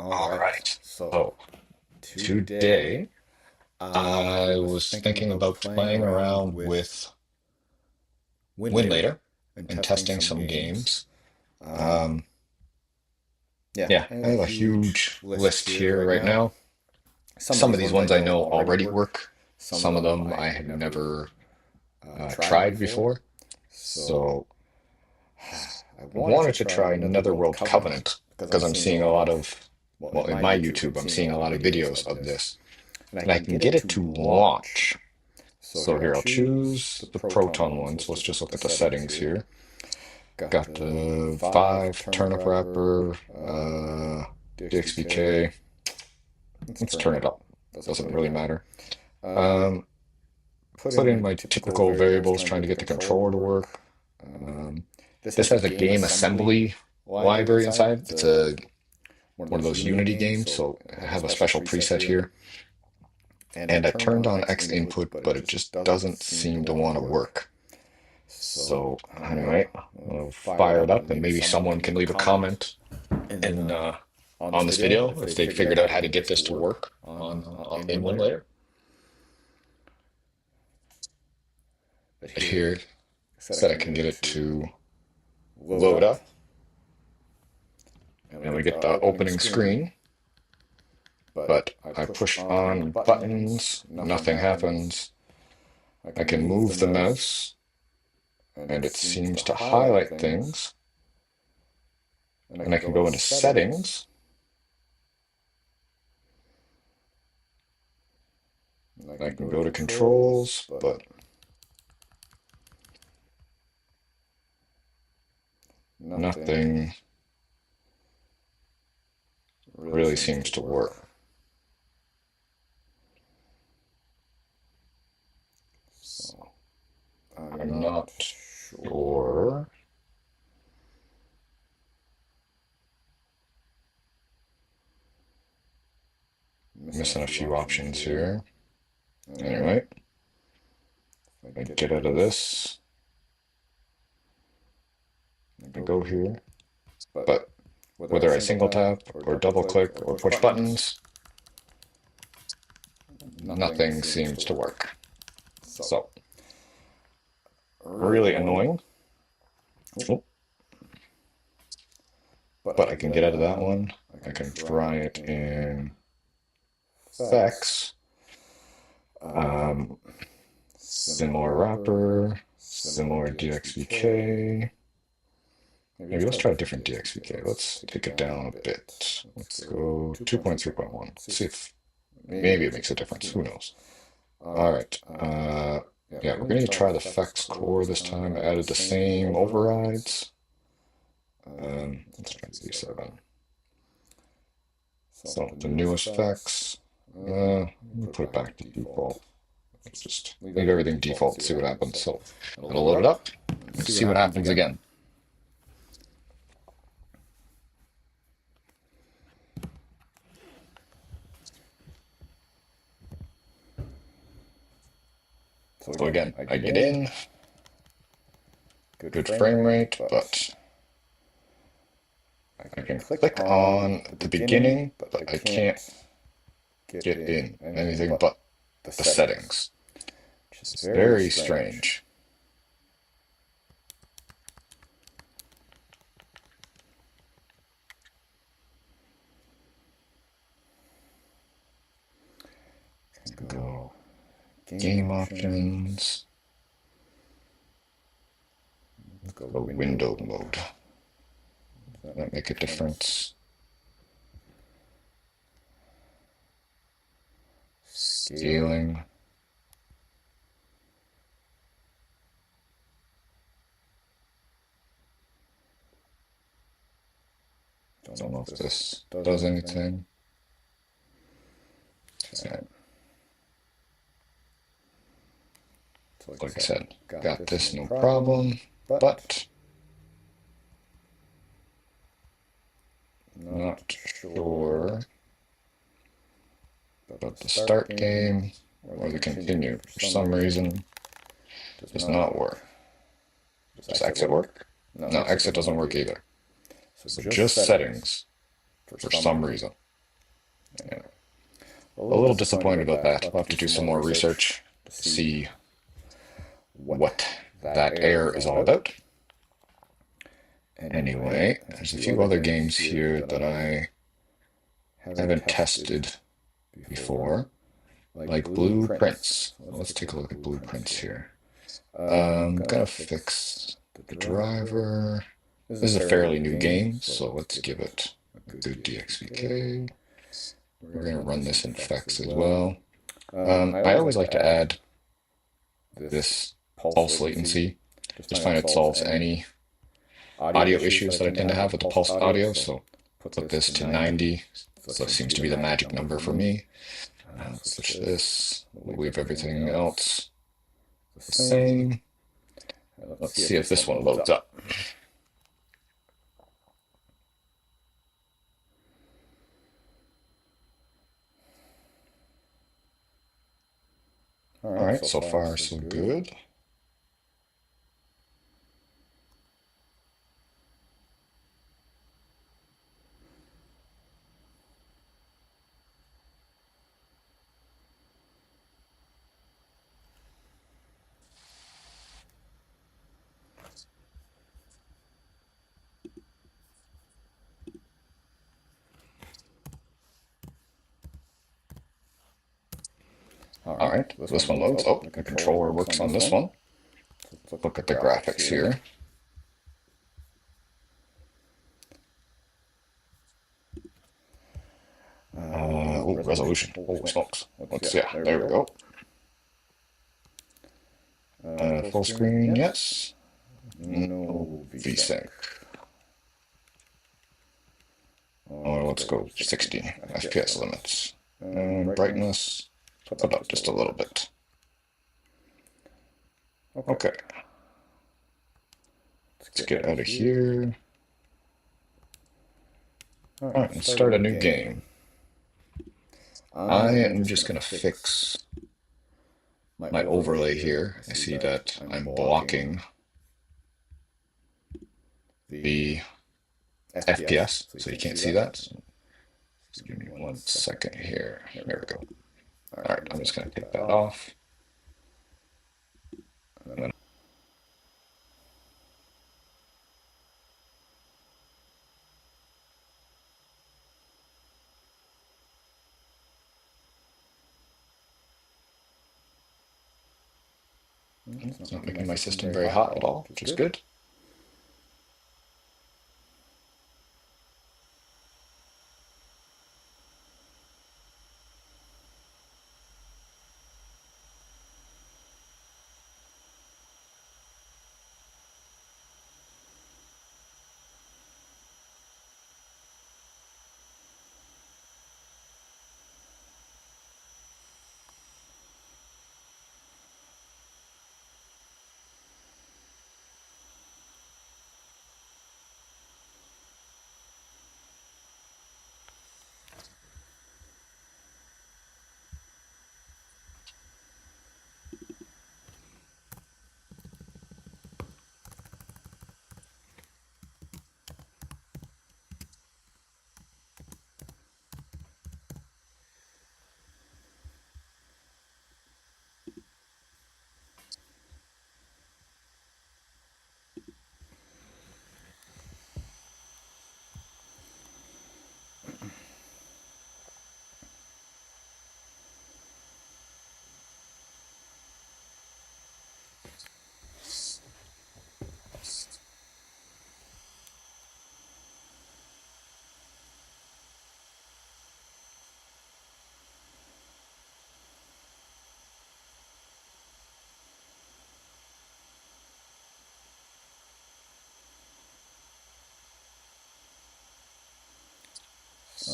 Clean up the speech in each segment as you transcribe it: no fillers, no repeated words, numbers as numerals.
All right. So So today today I I was was thinking thinking about about playing playing around around with with Winlator Winlator and and testing testing some some games. games. Um, Um, yeah, yeah, I have I a have a huge huge list list here here right right now. now. Some of Some these of these ones I ones I know know already already work. work. Some Some of of them them I I have have never never tried tried before. before. So So I I wanted to wanted to try try Netherworld Netherworld Covenant Covenant because I'm because I'm seeing a seeing a lot lot of, of, well, in well, in my my YouTube, I'm YouTube, I'm seeing a seeing a lot of lot of videos videos of of this, this, and I and I can can get get it it to to launch. launch. So So here I'll here I'll choose choose the the Proton Proton ones. ones. Let's Let's just just look at look the at the settings settings here. here. Got Got the the 5 5 turnip turnip wrapper, wrapper, DXVK. DXVK. Let's Let's turn it turn it up. up. Doesn't Doesn't really really matter. matter. Um, Um, put Put in in my my typical typical variables variables trying to trying get to the get the controller to controller to work. work. Um, Um, this this has a has a game game assembly assembly library library inside. inside. It's It's a one of one of those those Unity Unity games, games, so so I I have a have a special special preset preset here. here. And I And I turned turned on on X X input, input, but it but it just just doesn't doesn't seem to seem to want to want to work. work. So, So all right, anyway, I'll I'll fire it fire it up, and up, and maybe maybe someone someone can can leave a leave a comment comment in in on this on this video video if if they they figured out figured how out to how get to this get to this to work work on in in Winlator. Winlater. But But here, here I said I said I can get can it get it to to load load up, up, and we and we get the get the opening opening screen. screen. But But I I push push on on buttons, buttons, nothing nothing happens. happens. I I can can move the move the mouse, mouse, and it and it seems to seems to highlight highlight things. things, And I and can I can go into go into settings, settings, and I and I can can go to go to controls, controls, but but nothing nothing really really seems to seems to work. work. So I'm I'm not not sure. sure. Missing a Missing a few few options options here. here. Anyway, Anyway, if I I get get out of out of this, this, I I go go here. here, But but whether I whether I single single tap tap or or double double click click or or push push buttons, buttons, nothing nothing seems to seems to work. work. So So, really really annoying. annoying. Oh, Oh, but I but I can get can out get of out of that that one. one. I I can can try try it it in in effects. effects, Um, um, similar similar wrapper, wrapper, similar similar DXVK. DXVK. Maybe let's Maybe let's try a try a different different DXVK. DXVK. Let's Let's take it take it down a down a bit. bit. Let's Let's go go 2.3.1. 2.3.1. See See if if maybe it maybe it makes a makes a difference. Who difference. Who knows? knows? All All right. right. Yeah, we're Yeah, gonna we're need to going to try the try the effects effects core core this this time. time. Added the Added the same same overrides. overrides. Let's try Let's try Z7. Z7. So So the the newest newest effects. effects, We'll put it put it back to back to default. default. Let's just Just leave leave everything everything default and default see and what see what happens. happens. So So it'll it'll load it load it up up and and see what see what happens happens again. again. So So again, again, I I get get in, in, good good frame frame rate, rate, but but I I can can click click on on the the beginning, beginning, but I but I can't can't get get in in anything anything but but the the settings, settings. which is It's very very strange. strange. Can go Go game game options. options. Let's go Go window window mode. mode. Does that That make a make a difference? difference. Scaling. Scaling. Don't know Don't know if if this this does does anything. anything. So, so like I Like I said, said, got got this this no no problem, problem, but but not not sure sure about about the the start start game game or the or the continue. continue. For For some some reason, reason, does does not not work. work. Does Does exit exit work? work? No, No, exit exit doesn't doesn't work work either. either. So So just just settings settings for for some some reason. reason. Yeah. A A little disappointed about that. I'll have to do some more research to see what that error is all about. Anyway, there's a few other games here that I haven't tested before, like blueprints. Let's take a look at blueprints here. I'm gonna fix the driver. This is a fairly new game, so let's give it a good DXVK. We're gonna run this in Fex as well. I always like to add this pulse latency. Just find it solves any audio issues that I tend to have with the pulse audio. So put this to 90. So it seems to be the magic number for me. Switch this. We'll leave everything else the same. Let's see if this one loads up. All right, so far so good. All right, this one loads. Oh, the controller works on this one. Look at the graphics here. Oh, resolution. Holy smokes. Yeah, there we go. Full screen, yes. No VSync. Or let's go 60 FPS limits. Brightness, put up just a little bit. Okay. Let's get out of here. All right, and start a new game. I am just going to fix my overlay here. I see that I'm blocking the FPS, so you can't see that. Just give me 1 second here. There we go. All right, I'm just going to take that off. It's not making my system very hot at all, which is good.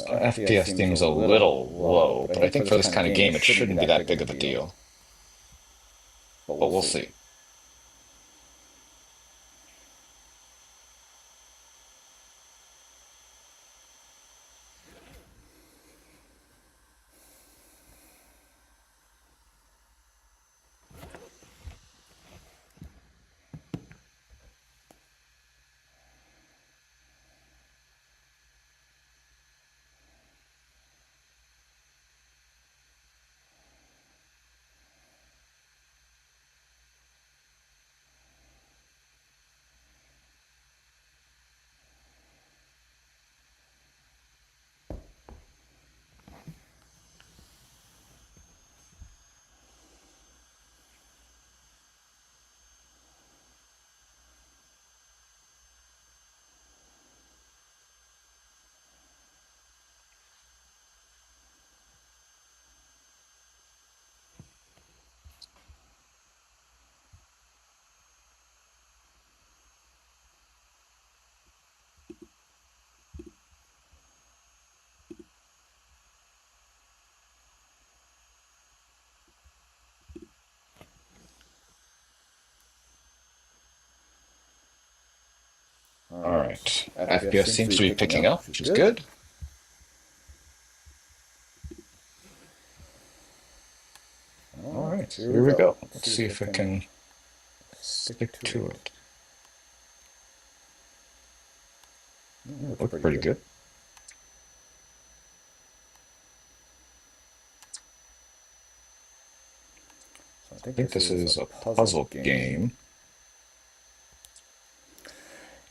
FPS seems a little low, but I think for this kind of game, it shouldn't be that big of a deal. But we'll see. All right. FPS seems to be picking up, which is good. All right, here we go. Let's see if it can stick to it. It looked pretty good. I think this is a puzzle game.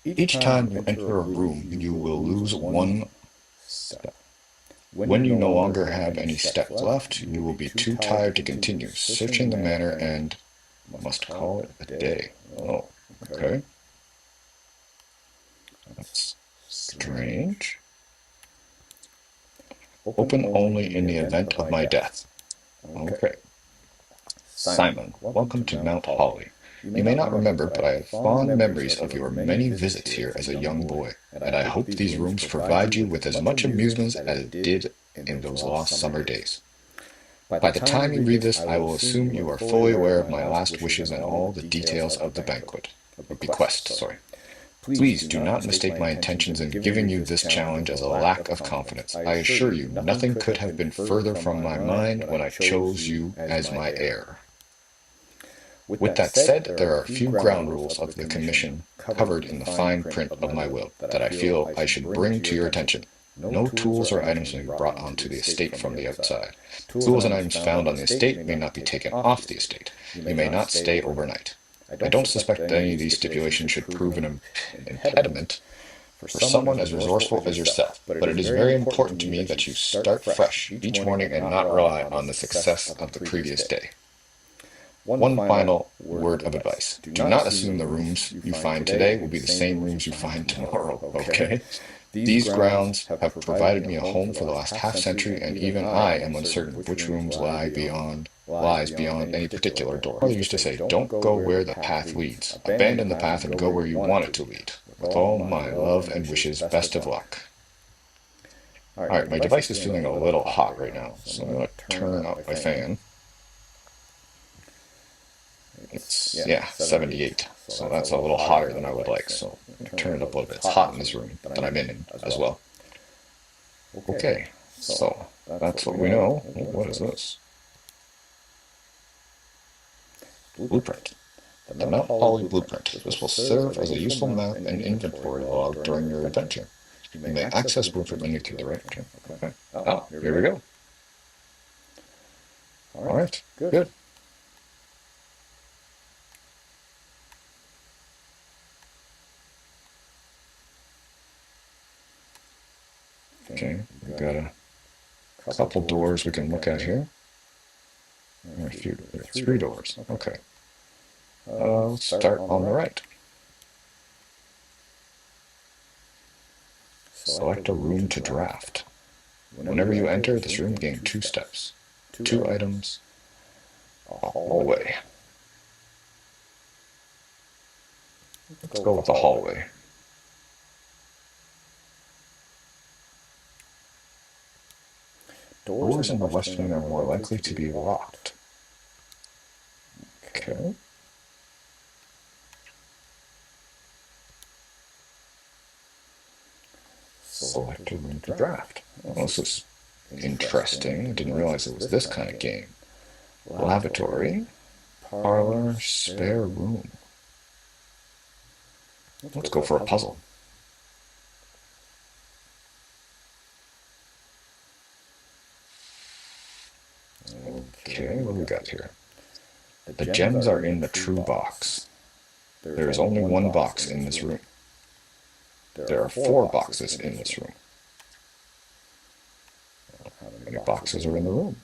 Each time you enter a room, you will lose one step. When you no longer have any steps left, you will be too tired to continue searching the manor and must call it a day. Oh, okay. That's strange. Open only in the event of my death. Okay. Simon, welcome to Mount Holly. You may not remember, but I have fond memories of your many visits here as a young boy, and I hope these rooms provide you with as much amusement as it did in those lost summer days. By the time you read this, I will assume you are fully aware of my last wishes and all the details of the bequest. Please do not mistake my intentions in giving you this challenge as a lack of confidence. I assure you, nothing could have been further from my mind when I chose you as my heir. With that said, there are a few ground rules of the commission covered in the fine print of my will that I feel I should bring to your attention. No tools or items may be brought onto the estate from the outside. Tools and items found on the estate may not be taken off the estate. You may not stay overnight. I don't suspect that any of these stipulations should prove an impediment for someone as resourceful as yourself, but it is very important to me that you start fresh each morning and not rely on the success of the previous day. One final word of advice. Do not assume the rooms you find today will be the same rooms you find tomorrow, okay? These grounds have provided me a home for the last half-century, and even I am uncertain which rooms lies beyond any particular door. Mother used to say, don't go where the path leads. Abandon the path and go where you want it to lead. With all my love and wishes, best of luck. Alright, my device is feeling a little hot right now, so I'm going to turn up my fan. It's, 78, so that's a little hotter than I would like, so turn it up a little bit. It's hot in this room that I'm in as well. Okay, so that's what we know. What is this? Blueprint. The Mount Holly Blueprint. This will serve as a useful map and inventory log during your adventure. You may access Blueprint menu to the right. Okay. Oh, here we go. Alright, good. Okay, we've got a couple doors we can look at here. There are 3 doors. Okay. Let's start on the right. Select a room to draft. Whenever you enter this room, gain 2 steps, 2 items, a hallway. Let's go with the hallway. Doors in the west wing are more likely to be locked. Okay. Select a room to draft. Well, this is interesting. I didn't realize it was this kind of game. Lavatory, parlor, spare room. Let's go for a puzzle. Okay, what do we got here? The gems are in the true box. There is only one box in this room. There are 4 boxes in this room. How many boxes are in the room?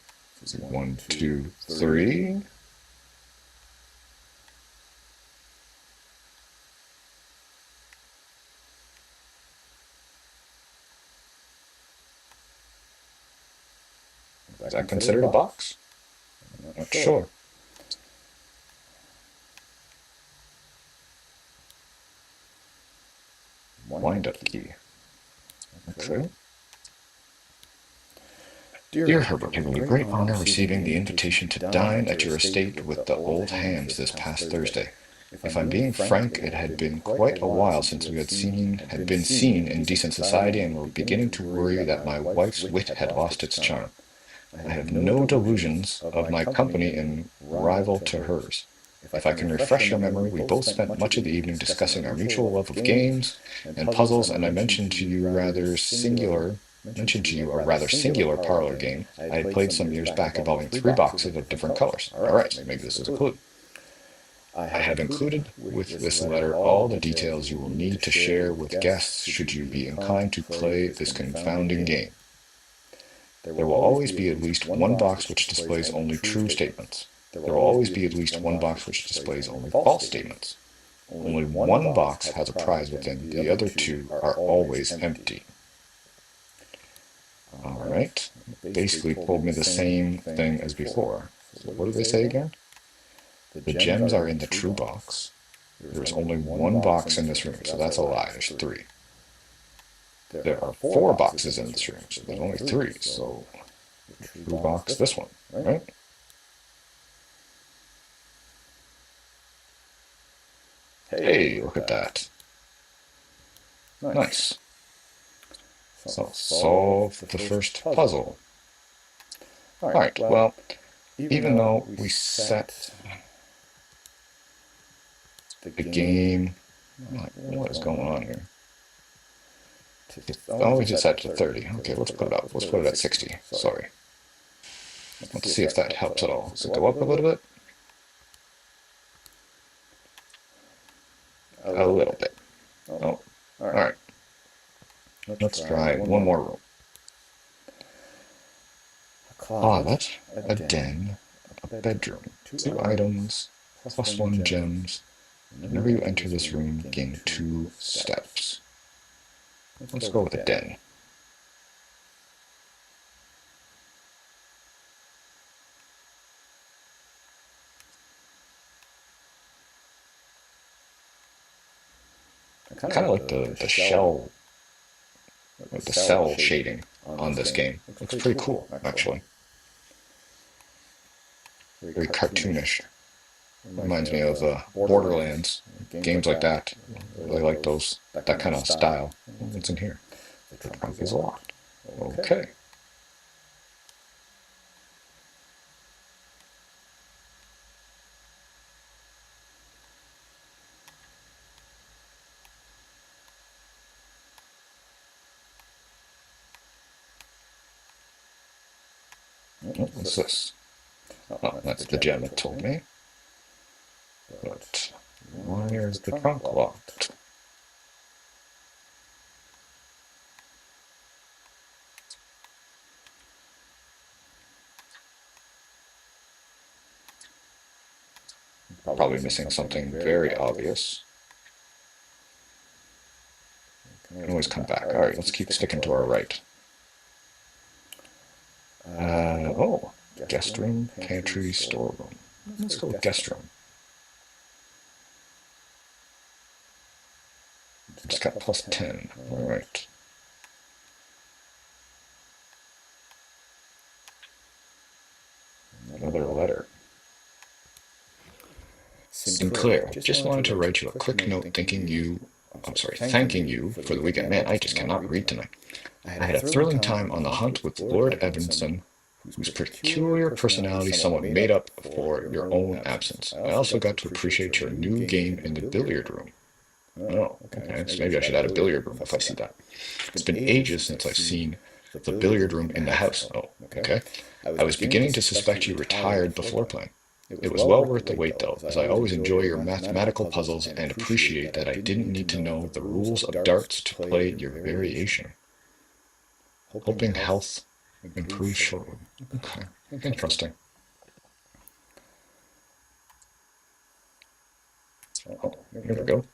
1, 2, 3. Is that considered a box? I'm not sure. Wind-up key. Okay. Dear Herbert, it was a great honor receiving the invitation to dine at your estate with the old hands this past Thursday. If I'm being frank, it had been quite a while since we had been seen in decent society, and were beginning to worry that my wife's wit had lost its charm. I have no delusions of my company in rival to hers. If I can refresh your memory, we both spent much of the evening discussing our mutual love of games and puzzles, and I mentioned to you a rather singular parlor game I had played some years back involving three boxes of different colors. All right, maybe this is a clue. I have included with this letter all the details you will need to share with guests should you be inclined to play this confounding game. There will always be at least one box which displays only true statements. There will always be at least one box which displays only false statements. Only one box has a prize within, the other two are always empty. All right. Basically told me the same thing as before. So what did they say again? The gems are in the true box. There's only one box in this room, so that's a lie. There's three. There are four boxes in this room, so there's only three. So the true box, this one, right? Hey, look at that. Nice. So solve the first puzzle. All right, well, even though we set the game, what is going on here? Oh, we just set it to 30. Okay, let's put it up. Let's put it at 60. Sorry. Let's see if that helps at all. Does it go up a little bit? A little bit. Oh, all right. Let's try one more room. A closet, a den, a bedroom, 2 items, plus 1 gems. Whenever you enter this room, gain 2 steps. Let's go with a den. I kind of like the shell, like the cell shading on this game. Looks pretty cool, actually. Very cartoonish. Reminds me of Borderlands, games like that. I really like those, that kind of style. What's in here? The trunk is locked. Okay. What's this? Oh, that's the gem it told me. But why is the trunk locked? Probably missing something very obvious. Can always come back. All right, let's keep sticking to our right. Oh, guest room, pantry, storeroom. Let's go with guest room. It's got plus 10. All right. Another letter. Sinclair, just wanted to write you a quick note thanking you for the weekend. Man, I just cannot read tonight. I had a thrilling time on the hunt with Lord Evanson, whose peculiar personality somewhat made up for your own absence. I also got to appreciate your new game in the billiard room. Oh, okay. So maybe I should add a billiard room if I see that. It's been ages since I've seen the billiard room in the house. Oh, okay. I was beginning to suspect you retired before playing. It was well worth the wait, though, as I always enjoy your mathematical puzzles and appreciate that I didn't need to know the rules of darts to play your variation. Hoping health improves shortly. Okay, interesting. Oh, here we go.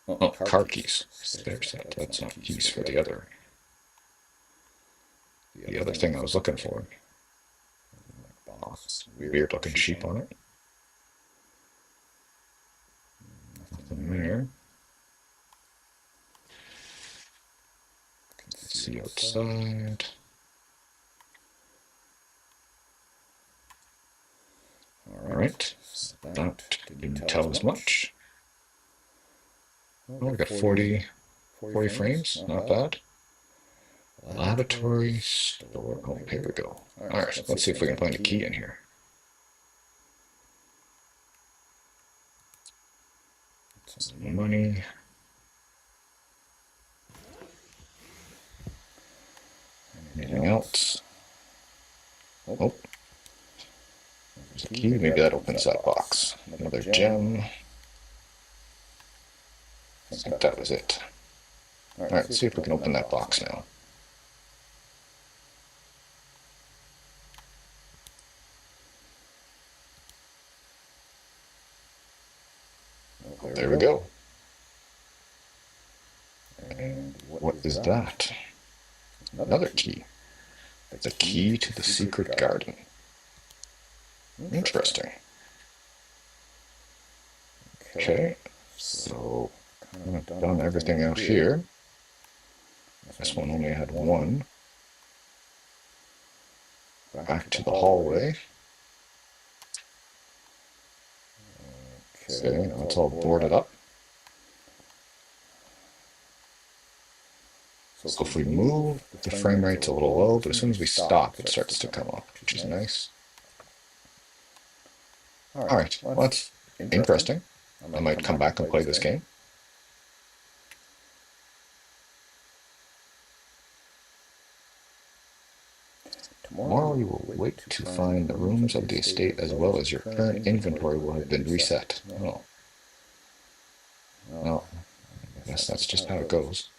Oh, car keys. There's that. That's not keys for the other thing I was looking for. Weird looking sheep on it. Nothing there. Can see outside. All right. That as much. Oh, we got 40 frames. Not bad. Laboratory store. Oh, here we go. All right, let's see if we can find a key in here. Some money. Anything else? Oh, there's a key. Maybe that opens that box. Another gem. I think that was it. All right, let's see if we can open that box now. There we go. And what is that? Another key. It's a key to the secret garden. Interesting. Okay, so I've done everything out here. This one only had one. Back to the hallway. Okay, now it's all boarded up. So if we move, the frame rate's a little low, but as soon as we stop, it starts to come up, which is nice. All right, well, that's interesting. I might come back and play this game. Tomorrow you will wait to find the rooms of the estate as well as your current inventory will have been reset. Oh. Well, I guess that's just how it goes.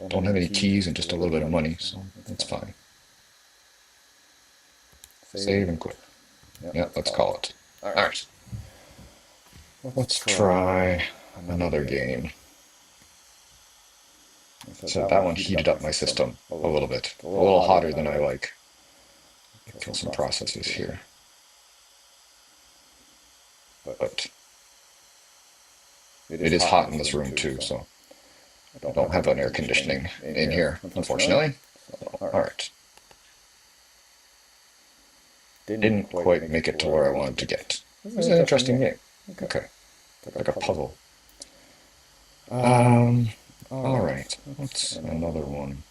Don't have any keys and just a little bit of money, so that's fine. Save and quit. Yeah, let's call it. All right. Let's try another game. So that one heated up my system a little bit. A little hotter than I like. Kill some processes here. But it is hot in this room too, so I don't have an air conditioning in here, unfortunately. So, all right. Didn't quite make it to where I wanted to get. This is an interesting game. Okay. Like a puzzle. All right. What's another one?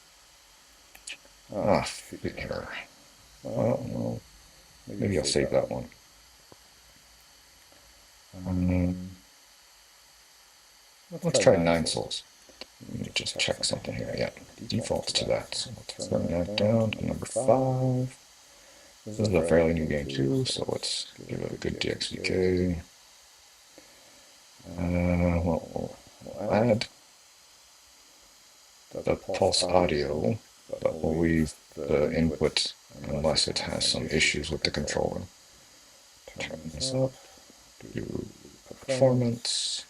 Here. Well, maybe I'll save that one. Let's try 9 souls. Let me just check something here. Yeah, defaults to that. So let's turn that down to number 5. This is a fairly new game too, so let's give it a good DXVK. We'll add the pulse audio, but we'll leave the input unless it has some issues with the controller. Turn this up, do performance,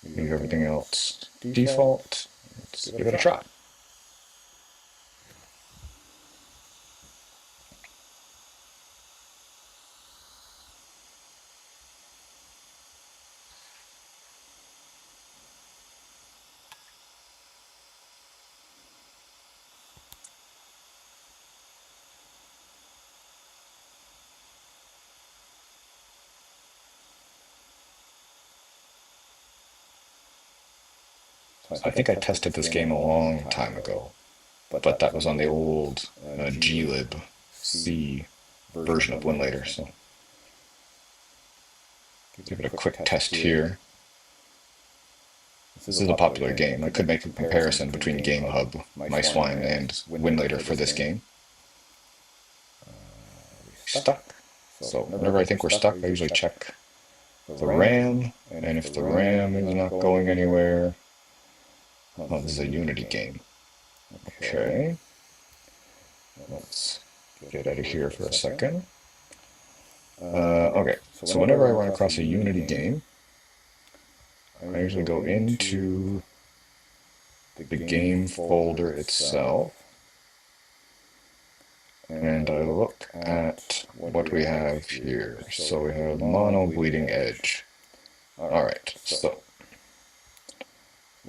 leave everything else default. Let's give it a try. I think I tested this game a long time ago, but that was on the old glib C version of Winlator, so give it a quick test here. This is a popular game. I could make a comparison between GameHub, MiceWine, and Winlator for this game. Stuck. So whenever I think we're stuck, I usually check the RAM, and if the RAM is not going anywhere, oh, this is a Unity game. Okay. Let's get out of here for a second. Okay, so whenever I run across a Unity game, I usually go into the game folder itself, and I look at what we have here. So we have mono bleeding edge. All right, so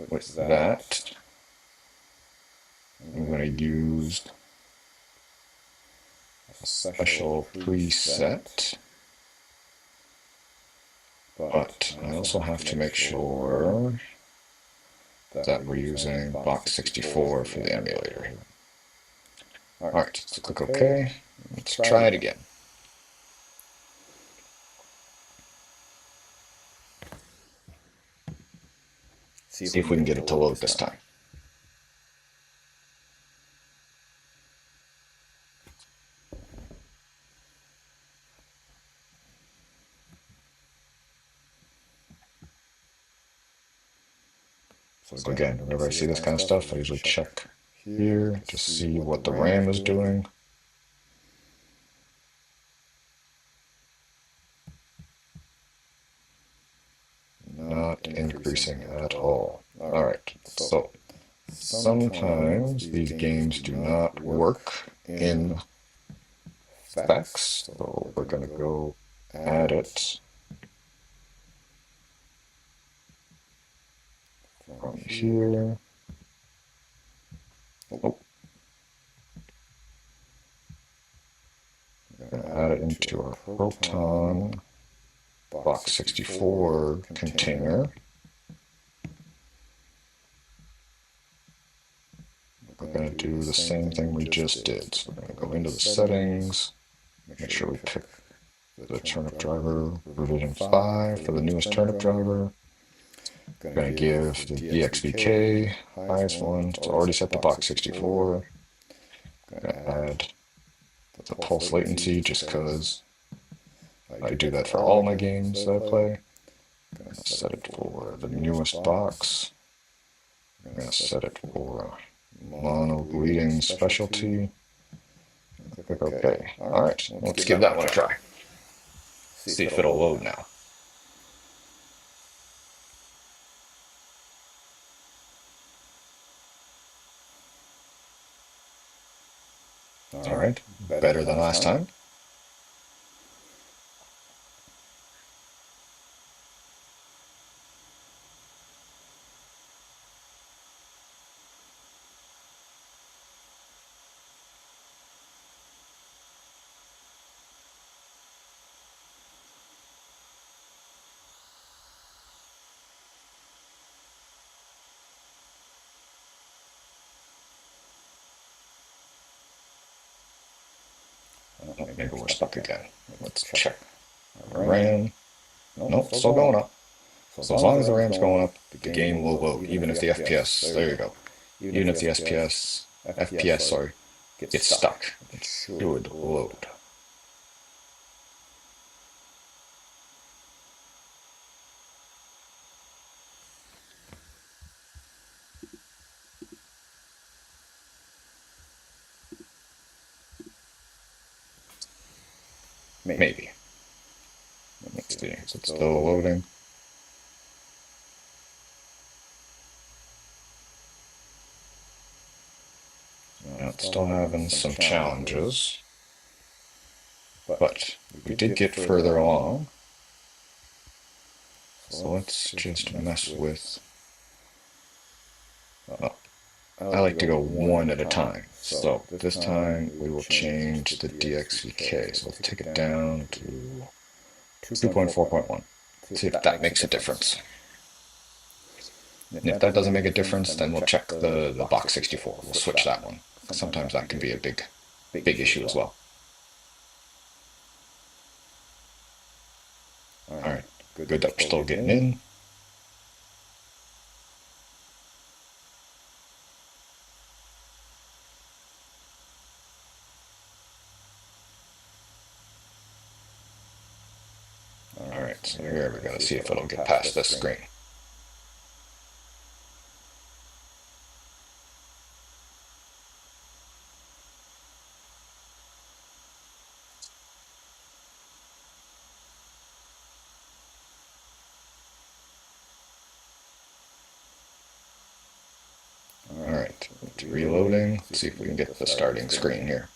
with that, I'm going to use a special preset but I also have to make sure that we're using box 64 for the emulator here. All right, so click OK. Let's try it again. See if we can get it to load this time. So again, whenever I see this kind of stuff, I usually check here to see what the RAM is doing. Not increasing at all. All right, so sometimes these games do not work in specs, so we're going to go add it from here. Oh. We're going to add it into our Proton box 64 container. We're going to do the same thing we just did. So we're going to go into the settings, make sure we pick the turnip driver revision 5 for the newest turnip driver. We're going to give the DXVK highest one. It's already set to box 64. I'm going to add the pulse latency just because I do that for all my games that I play. I'm going to set it for the newest box. I'm going to set it for mono bleeding specialty. Click OK. All right, let's give that one a try. See if it'll load now. All right, better than last time. Maybe we're stuck again. Let's check. RAM. Nope, still going up. So as long as the RAM's going up, the game will load, even if the FPS, there you go. Even if the FPS, gets stuck, it should load. Maybe. Let's see, is it still loading? Now it's still having some challenges, but we did get further along. So let's just mess with, well, I like to go one at a time. So this time we will change the DXVK. So let's take it down to 2.4.1. See if that makes a difference. And if that doesn't make a difference, then we'll check the box 64. We'll switch that one. Sometimes that can be a big issue as well. All right, good that we're still getting in. All right, so here we go. See if it'll get past this screen. All right, it's reloading. Let's see if we can get the starting screen here.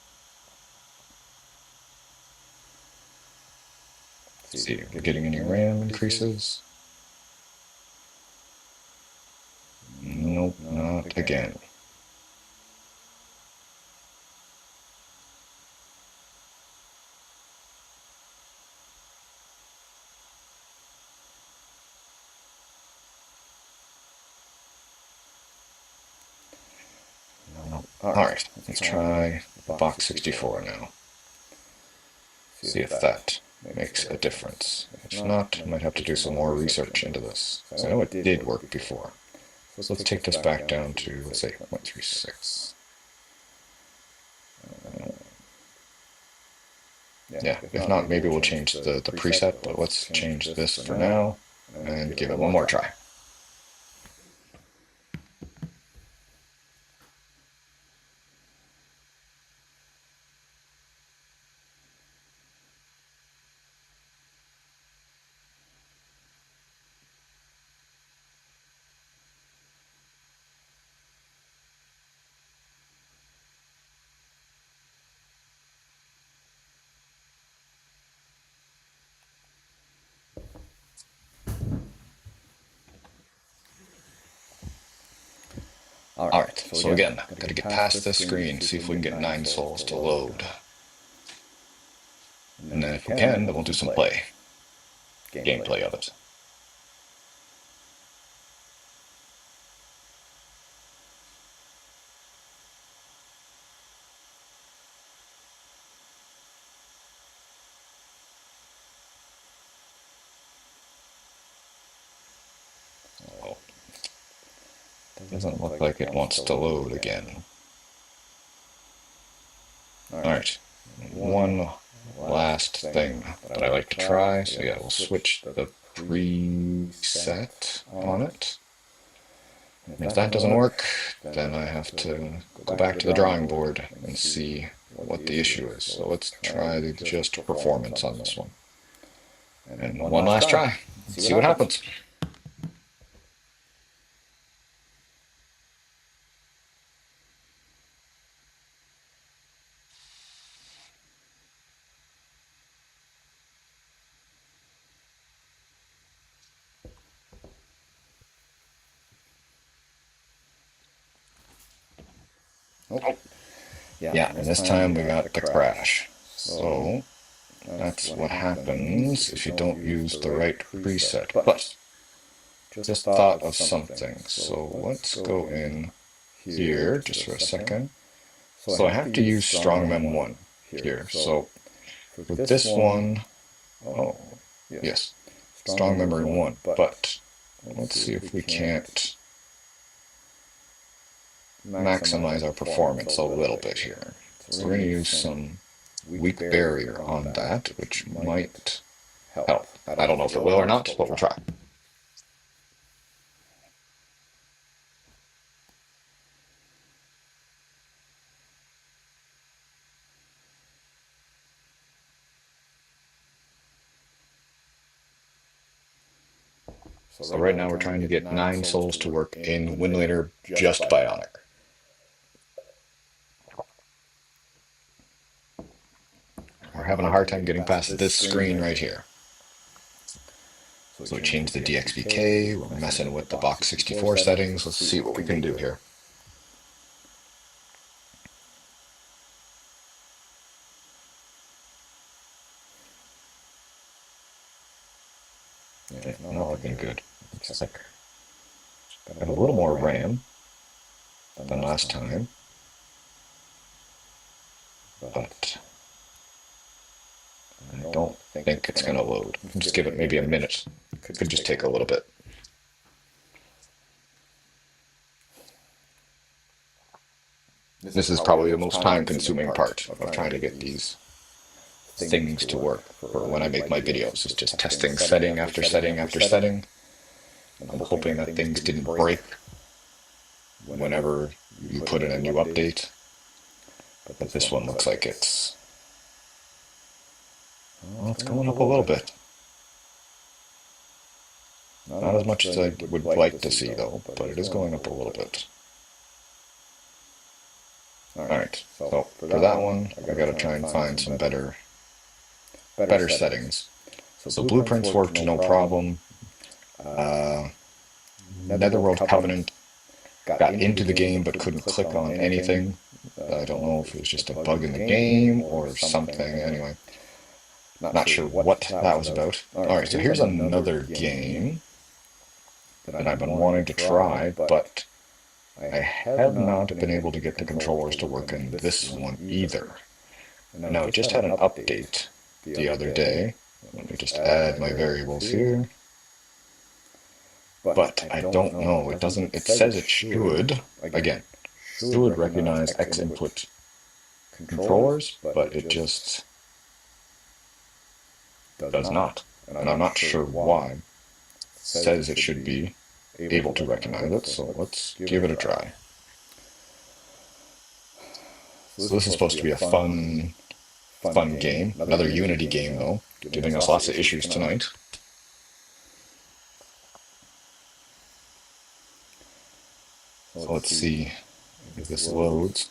Let's see if we're getting any RAM increases. Nope, not again. Alright, let's try the box 64 now. See if that makes a difference. If not, I might have to do some more research into this. So I know it did work before. So let's take this back down to, let's say, 0.36. Yeah, if not, maybe we'll change the preset, but let's change this for now and give it one more try. Alright, so again, gotta get past this screen, see if we can get 9 souls to load. And then if we can, then we'll do some gameplay of it. Oh, doesn't look like it wants to load again. Alright, one last thing that I like to try. So yeah, we'll switch the preset on it. And if that doesn't work, then I have to go back to the drawing board and see what the issue is. So let's try the just performance on this one. And one last try. See what happens. Oh. Yeah, and this time we got the crash. So that's what happens if you don't use the right preset. But just thought of something. So let's go in here just for a second. So I have to use StrongMem 1 here. So for this one, oh, yes, strong memory 1. But let's see if we can't maximize our performance a little bit here. So we're going to use some weak barrier on that, which might help. I don't know if it will or not, but we'll try. So right now we're trying to get 9 souls to work in Winlator just Bionic. We're having a hard time getting past this screen right here. So we changed the DXVK, we're messing with the box 64 settings. Let's see what we can do here. Yeah, not looking good. It's like got a little more RAM than last time, but I don't think it's going to load. Just give it maybe a minute. Could just take a little bit. This is probably the most time-consuming part of trying to get these things to work for when I make my videos. It's just testing setting after setting after setting. I'm hoping that things didn't break whenever you put in a new update. But this one looks like it's, well, it's going up a little bit. Not as much as I would like to see, though, but it is going up a little bit. Alright, so for that one, I gotta try and find some better settings. So blueprints worked no problem. Netherworld Covenant got into the game but couldn't click on anything. I don't know if it was just a bug in the game or something. Anyway, not sure what that was about. Alright, so here's another game that I've been wanting to try, but I have not been able to get the controllers to work in this one either. Now, it just had an update the other day. Let me just add my variables here. But I don't know. It doesn't, it says it should, again, should recognize X input controllers, but it just does not. And I'm not sure why. It says it should be able to recognize it, so let's give it a try. So this is supposed to be a fun game. Another Unity game, though, giving us lots of issues tonight. So let's see if this loads.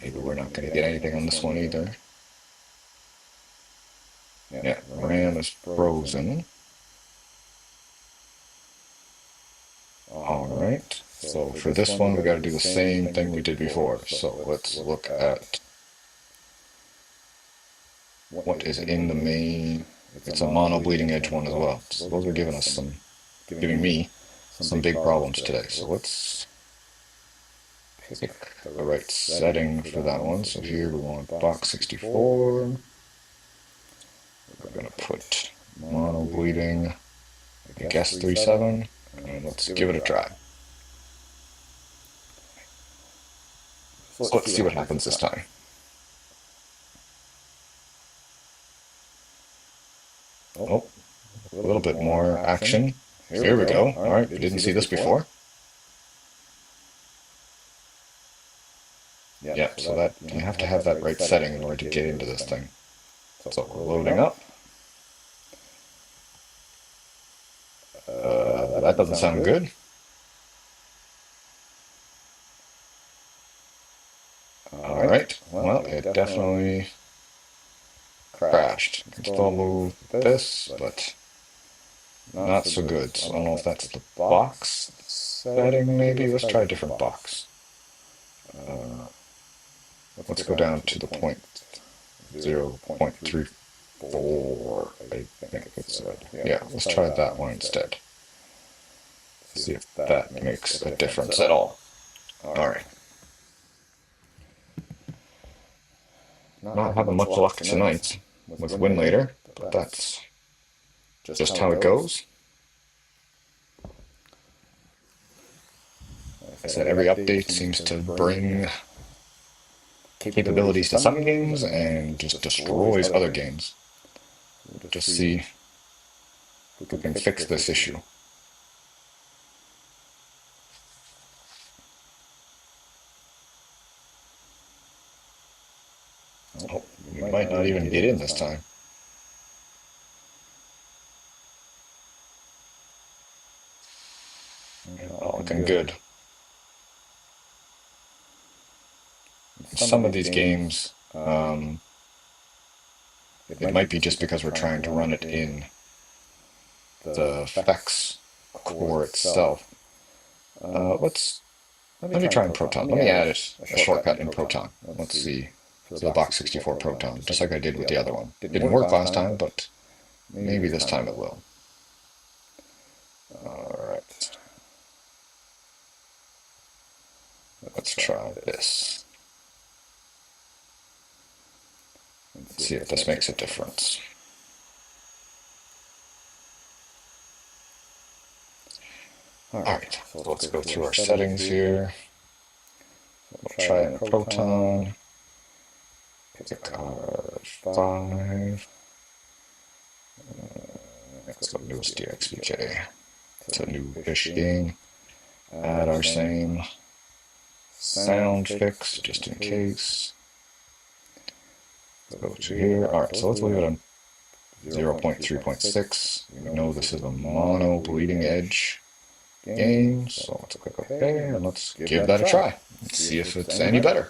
Maybe we're not going to get anything on this one either. Yeah, RAM is frozen. All right, so for this one, we got to do the same thing we did before. So let's look at what is in the main. It's a mono bleeding edge one as well. So those are giving me some big problems today. So let's pick the right setting for that one. So here we want box 64. We're going to put mono bleeding, I guess 3.7, and let's give it a try. So let's see what happens this time. Oh, a little bit more action. Here we go. All right, we didn't see this before. Yeah, so that you have to have that right setting in order to get into this thing. So we're loading up. That doesn't sound good. All right, well, it definitely crashed. Can still move this, but not so good. So I don't know if that's the box setting, maybe. Let's try a different box. Let's go down to the 0.34, I think it said. Yeah, let's try that one instead. See if that makes a difference at all. All right. Not having much luck tonight with Winlator, but that's just how it goes. I said every update seems to bring capabilities to some games and just destroys other games. We'll just see if we can fix this issue. Oh, we might not even get in this time. Not looking good. Some of these games, it might be just because we're trying to run it in the FX core itself. Let me try in Proton. Let me add a shortcut in Proton. Let's see. So the box 64 Proton, just like I did with the other one. Didn't work last time, but maybe this time it will. All right. Let's try this. Let's see if this makes a difference. All right, so let's go through our settings here. We'll try it in Proton. Pick R5. Let's go newest DXVK. It's a new-ish game. Add our same sound fix just in case. Let's go to here. All right, so let's leave it on 0.3.6. We know this is a mono bleeding edge game, so let's click OK and let's give that a try and see if it's any better.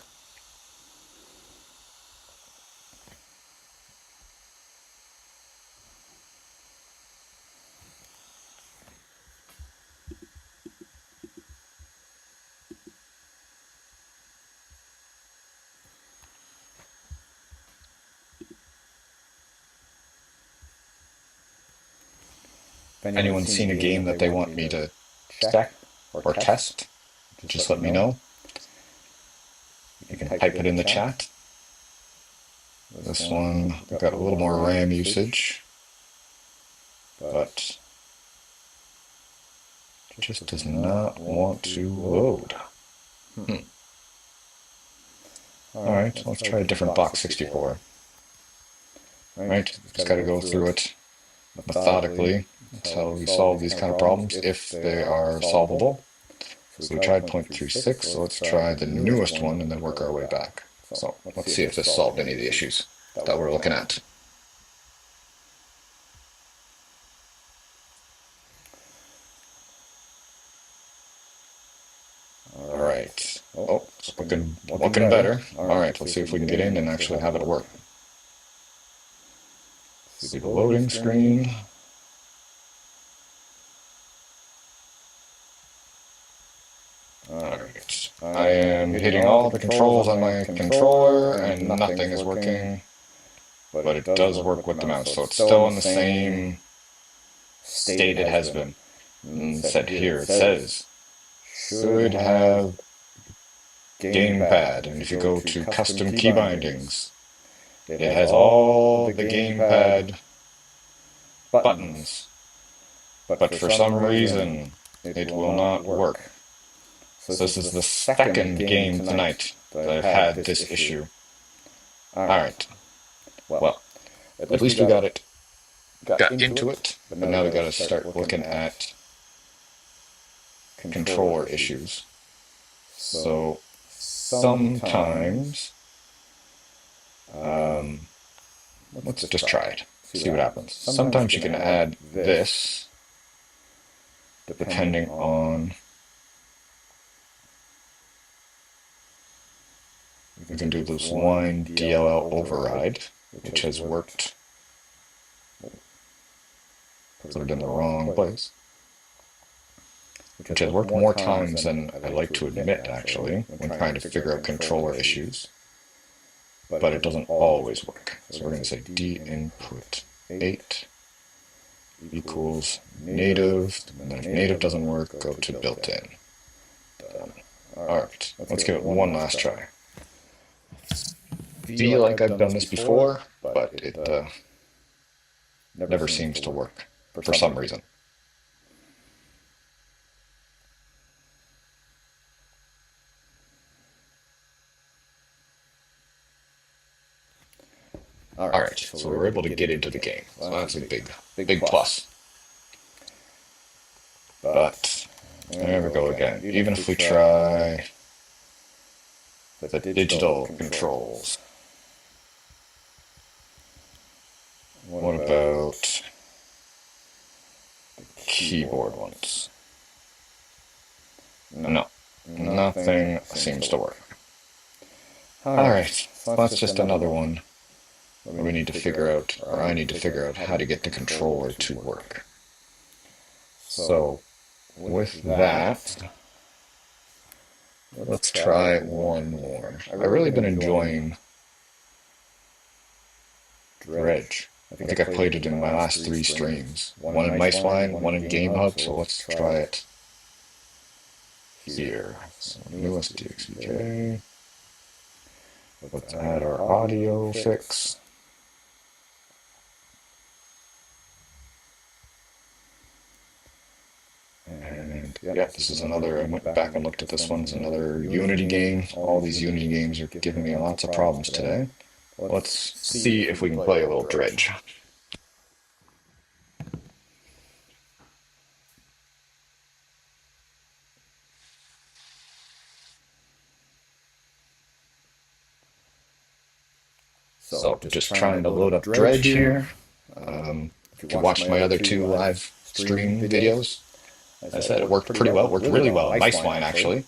If anyone's seen a game that they want me to check or test, just let me know. You can type it in the chat. This one got a little more RAM usage, but it just does not want to load. Alright, let's try a different box 64. Right, just got to go through it methodically. That's how we solve these kind of problems, if they are solvable. So we tried 0.36, so let's try the newest one and then work our way back. So let's see if this solved any of the issues that we're looking at. Alright, oh, it's looking better. Alright, let's see if we can get in and actually have it work. See the loading screen. Alright, I am hitting all the controls on my controller and nothing is working, but it does work with the mouse, so it's still in the same state it has been. And said here, it says, should have gamepad, and if you go to custom key bindings, it has all the gamepad buttons, but for some reason it will not work. So this is the second game tonight that I've had this issue. Alright, well, at least we got into it, but now we got to start looking at controller issues. So sometimes, let's just try it, see what happens. Sometimes you can add this, depending on, we can do this line DLL override, which has worked. Put it in the wrong place. Which has worked more times than I like to admit, actually, when trying to figure out controller issues. But it doesn't always work. So we're going to say D input 8 equals native, and then if native doesn't work, go to built-in. Alright, let's give it one last try. Feel like I've done this before, but it never seems to work for some reason. Alright, so we were able to get into the game. So that's a big plus. But there we go again. Even if we try the digital controls, what about the keyboard ones? No, nothing seems to work. Alright, so that's just another one where we need to figure out, or I need to figure out how to get the controller to work. So, with that, let's try one more. I've really been enjoying Dredge. I think I played it in my last 3 streams. One in MiceWine, one in GameHub, so let's try it here. So, newest DXVK. Let's add our audio fix. And yeah, this is another, I went back and looked at this one, it's another Unity game. All these Unity games are giving me lots of problems today. Let's see if we can play a little Dredge. So just trying to load up Dredge here. If you watched my other 2 live stream videos, I said it worked pretty well. It worked really well in MiceWine, actually.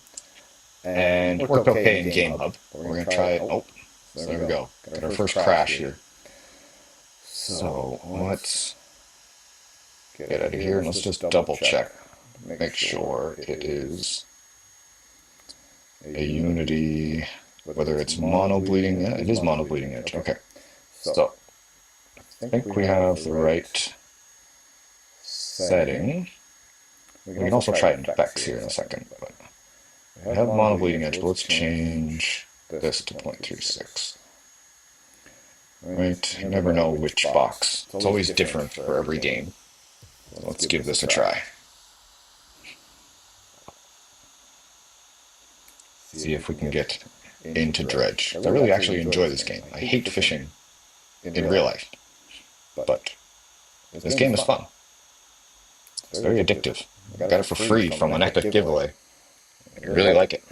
And it worked okay in GameHub. We're going to try it. Oh, so there we go. Got our first crash here. So let's get out of here and let's just double check. Make sure it is a Unity, whether it's mono bleeding. Yeah, it is mono bleeding edge. Okay. So I think we have the right setting. We can also try effects here in a second, but we have mono bleeding edge, but let's change this to 0.36. Right? You never know which box. It's always different for every game. So let's give this a try. See if we can get into Dredge. I really actually enjoy this game. I hate fishing in real life, but this game is fun. It's very addictive. I got it for free from an epic giveaway. I really like it.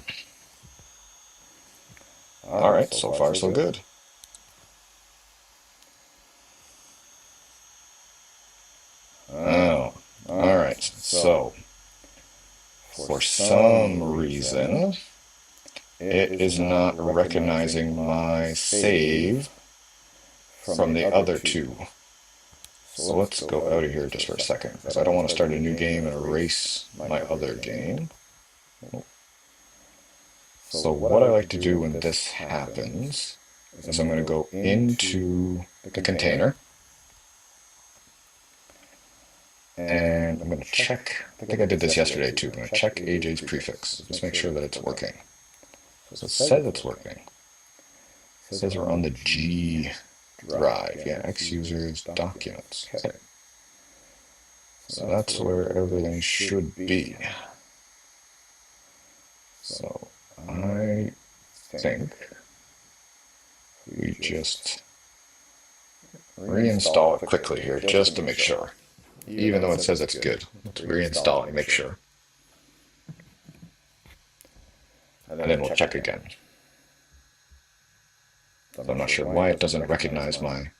Alright, so far so good. Oh, alright. So, for some reason, it is not recognizing my save from the other two. So let's go out of here just for a second, because I don't want to start a new game and erase my other game. So what I like to do when this happens is I'm going to go into the container, and I'm going to check, I think I did this yesterday too, I'm going to check AJ's prefix, just make sure that it's working. So it says it's working. It says we're on the G drive, yeah, X users documents. Okay. So that's where everything should be. So I think we just reinstall it quickly here just to make sure. Even though it says it's good, let's reinstall and make sure. And then we'll check again. So I'm not sure why it doesn't recognize my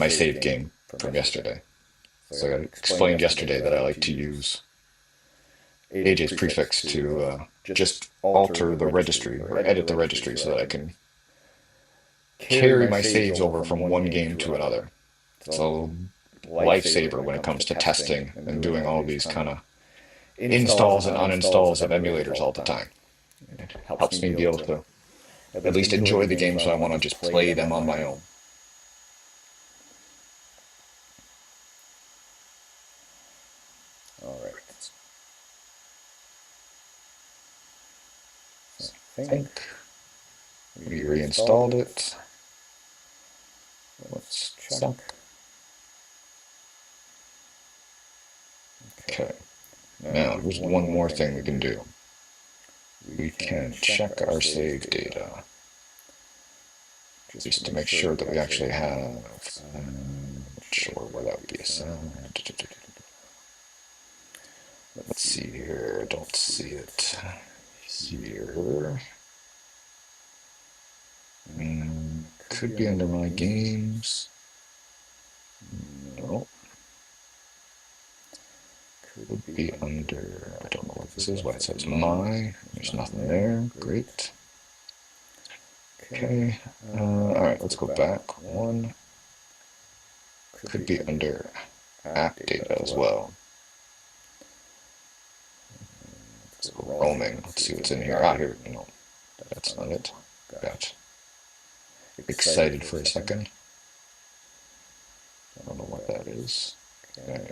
save game from yesterday. So I explained yesterday that I like to use AJ's prefix to just alter the registry or edit the registry so that I can carry my saves over from one game to another. So lifesaver when it comes to testing and doing all these kind of installs and uninstalls of emulators all the time. It helps me be able to at least enjoy the games so I want to just play them on my own. All right. I think we reinstalled it. Let's check. Okay. Now, here's one more thing we can do. We can check our save data just to make sure that we actually have. Not sure where that would be a sound. Let's see here. Don't see it here. Could be under my games. No. Could be under, I don't know what this is, why it says my. There's nothing there. Great. Okay. Alright, let's go back one. Could be under app data as well. Let's go roaming. Let's see what's in here. Ah, here. No, that's not it. Got excited for a second. I don't know what that is. Okay.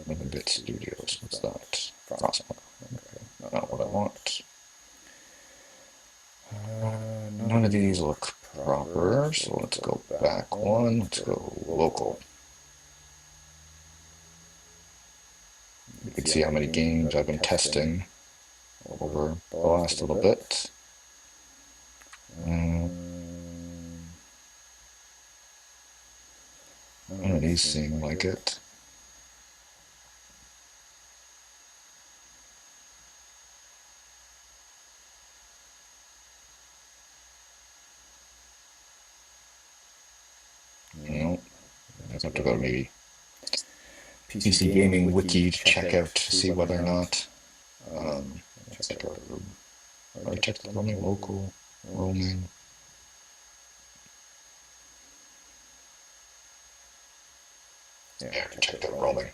11-bit Studios. What's that? Frostmark. Okay. Not what I want. None of these look proper, so let's go back one. Let's go local. You can see how many games I've been testing over the last little bit. None of these seem like it. No, I have to go to maybe PC Gaming Wiki to check out to see whether or not. Check out. I checked the roaming, local, roaming. Yeah, I checked out roaming.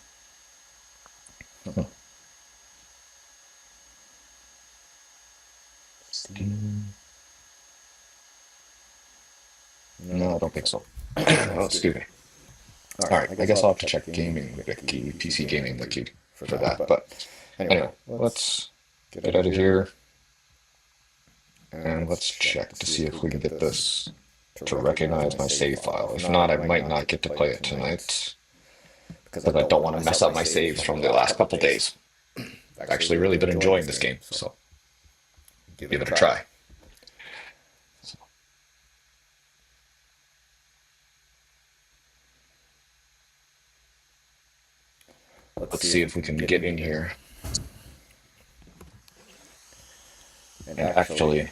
No, I don't think so. Oh, excuse me. All right, I guess I'll have to check Gaming Wiki, PC Gaming Wiki for that. But anyway, let's get out of here and let's check to see if we can get this to recognize my save file. If not, I might not get to play it tonight because I don't want to mess up my saves from the last couple days. I've actually really been enjoying this game, so give it a try. Let's see if we can get in here. And actually,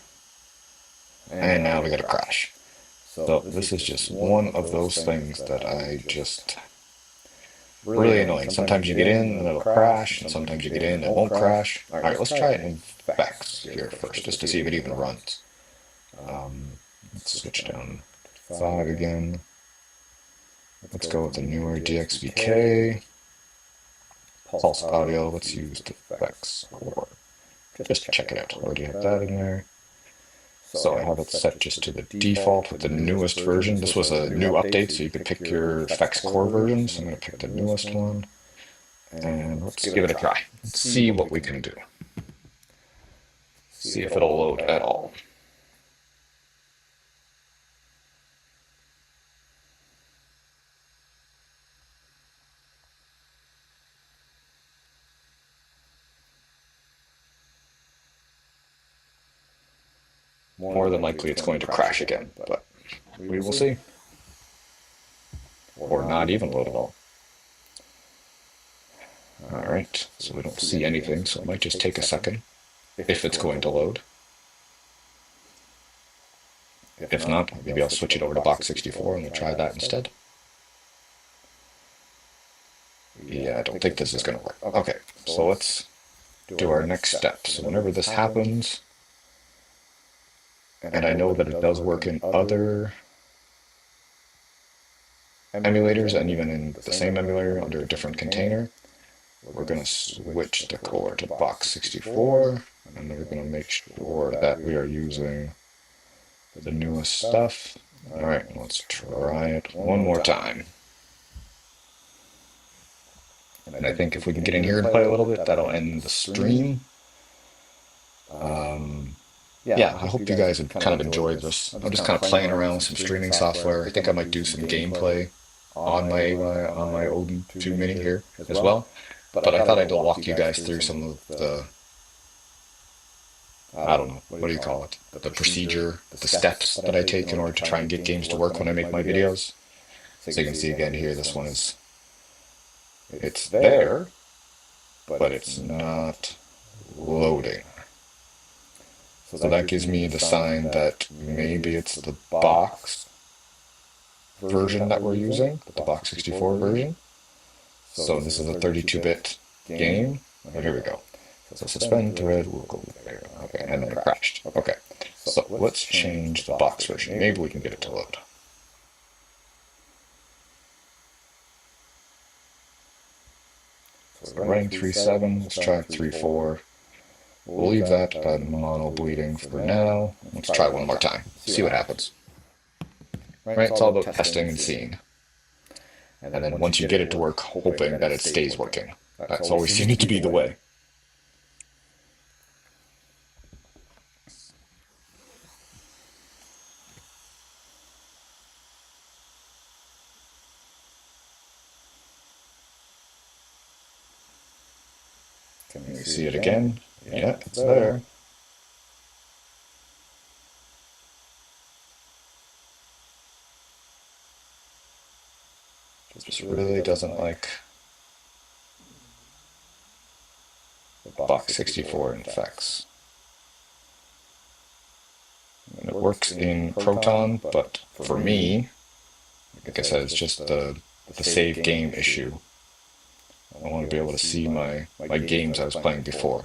and now we got a crash. So this is just one of those things that I just really annoying. Sometimes you get in and it'll crash, and sometimes you get in and it won't crash. All right, let's try it in Vex here first, just to see if it even runs. Let's switch down to 5 again. Let's go with the newer DXVK. Pulse audio, let's use the Vex core. Just check it out. Already have that in there. So I have it set just to the default with the newest version. This was a new update, so you could pick your Vex core version. So I'm going to pick the newest one. And let's give it a try. Let's see what we can do. See if it'll load at all. More than likely it's going to crash again, but we will see. Or not even load at all. Alright, so we don't see anything, so it might just take a second if it's going to load. If not, maybe I'll switch it over to box 64 and we'll try that instead. Yeah, I don't think this is going to work. Okay, so let's do our next step. So whenever this happens, and I know that it does work in other emulators and even in the same emulator under a different container, we're going to switch the core to box 64, and then we're going to make sure that we are using the newest stuff. All right, let's try it one more time. And I think if we can get in here and play a little bit, that'll end the stream. Yeah, I hope you guys have kind of enjoyed this. I'm just kind of playing around with some streaming software. I think I might do some gameplay on my AYN, on my Odin 2 Mini here as well. But I thought I'd walk you guys through some of the, I don't know, what do you call it? The procedure, the steps that I take in order to try and get games to work when I make my videos. So you can see again here, this one is, it's there, but it's not loading. So that gives me the sign that maybe it's the box version that we're using, the box 64 version. So this is a 32-bit game. Oh, here we go. So suspend thread, we'll go there. Okay, and then it crashed. Okay, so let's change the box version. Maybe we can get it to load. So we're running 3.7, let's try 3.4. We'll leave that mono bleeding for now. Let's try one more time, see what happens. Right, it's all about testing and seeing. And then once you get it to work, hoping that it stays working. That's always seemed to be the way. Can you see it again? Yeah, it's there. It just really doesn't like the box 64 infects. And it works in Proton, but for me, like I said, it's just the save game issue. I want to be able to see my games I was playing before.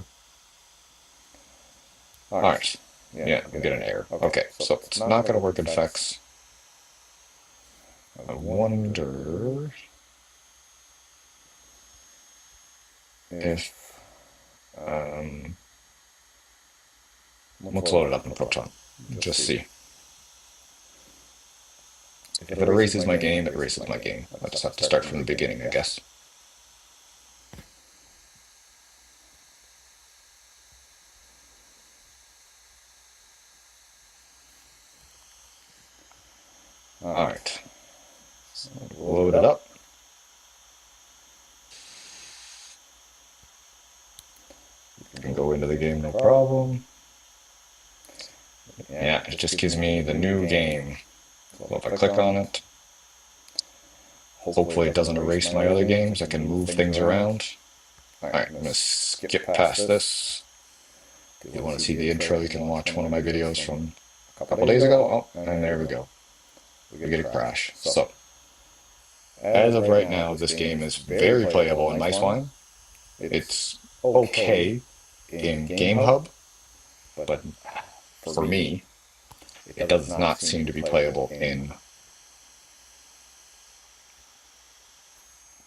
Alright, yeah, we get an error. Okay, so it's not going to work in Vex. I wonder if, let's load it up in Proton, just see. If it erases my game, it erases my game. I just have to start from the beginning, I guess. Alright. Load it up. You can go into the game, no problem. Yeah, it just gives me the new game. So if I click on it, hopefully it doesn't erase my other games. I can move things around. Alright, I'm going to skip past this. If you want to see the intro, you can watch one of my videos from a couple days ago. Oh, and there we go. We get a crash. So, as of right now, this game is very playable in MiceWine. It's okay in Game Hub, but for me, it does not seem to be playable in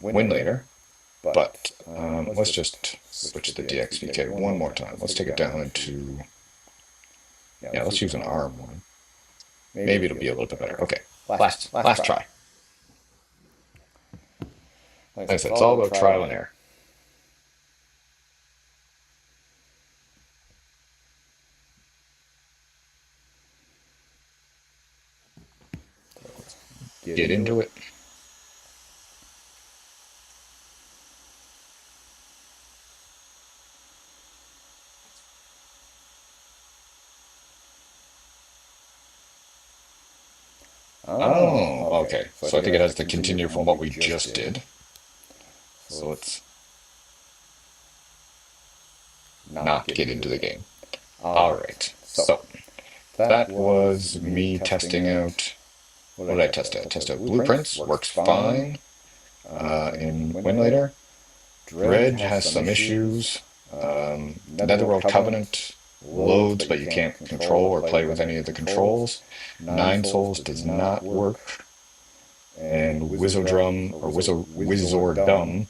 Winlator. But let's just switch the DXVK one more time. Let's take it down into, yeah, let's use an ARM one. Maybe it'll be a little bit better. Okay, last try. Like I said, it's all about trial and error. Get into it. Oh, okay. So I think it has to continue from what we just did. So let's not get into the game. Alright, so that was me testing out. What did I test out? Test out Blueprints, works fine in Winlator. Dredge has some issues. Netherworld Covenant loads, but you can't control or play with any of the controls. Nine Souls does not work. And Wizardrum or Wizardum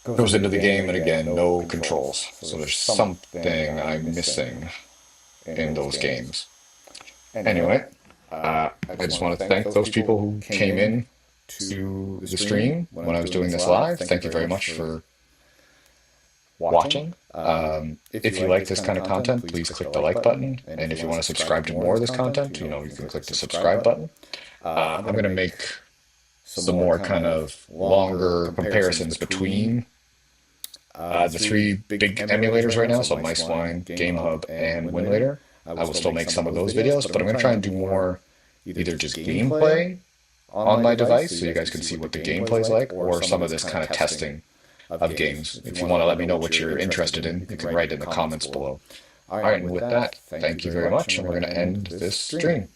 goes into the game, and again, no controls. So there's something I'm missing in those games. Anyway, I just want to thank those people who came in to the stream when I was doing this live. Thank you very much for watching. If you like this kind of content, please click the like button. And if you want to subscribe to more of this content, you can click the subscribe button. I'm going to make some more kind of longer comparisons between the three big emulators right now, so MiceWine, GameHub, and Winlator. I will still make some of those videos, but I'm going to try and do more either just gameplay on my device, so you guys can see what the gameplay is like, or some of this kind of testing of games. If you want to let me know what you're interested in, you can write in the comments below. All right, and with that, thank you very much, and we're going to end this stream.